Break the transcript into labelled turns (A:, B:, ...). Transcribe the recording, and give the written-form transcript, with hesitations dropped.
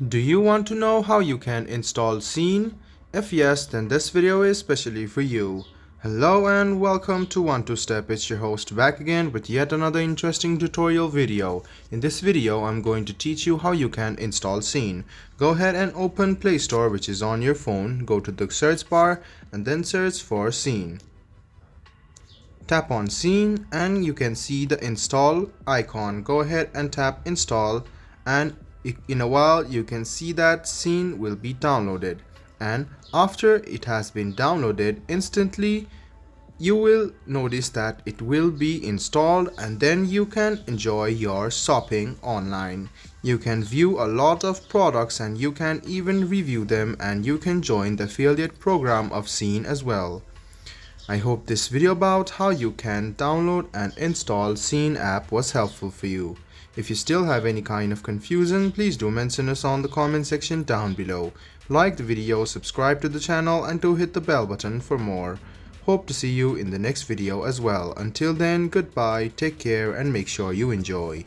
A: Do you want to know how you can install Shein? If yes, then this video is specially for you. Hello and welcome to 1-2-Step. It's your host back again with yet another interesting tutorial video. In this video, I'm going to teach you how you can install Shein. Go ahead and open Play Store, which is on your phone. Go to the search bar and then search for Shein. Tap on Shein and you can see the install icon. Go ahead and tap install, and in a while you can see that Shein will be downloaded, and after it has been downloaded, instantly you will notice that it will be installed, and then you can enjoy your shopping online. You can view a lot of products and you can even review them, and you can join the affiliate program of Shein as well. I hope this video about how you can download and install Shein app was helpful for you. If you still have any kind of confusion, please do mention us on the comment section down below. Like the video, subscribe to the channel, and do hit the bell button for more. Hope to see you in the next video as well. Until then, goodbye, take care, and make sure you enjoy.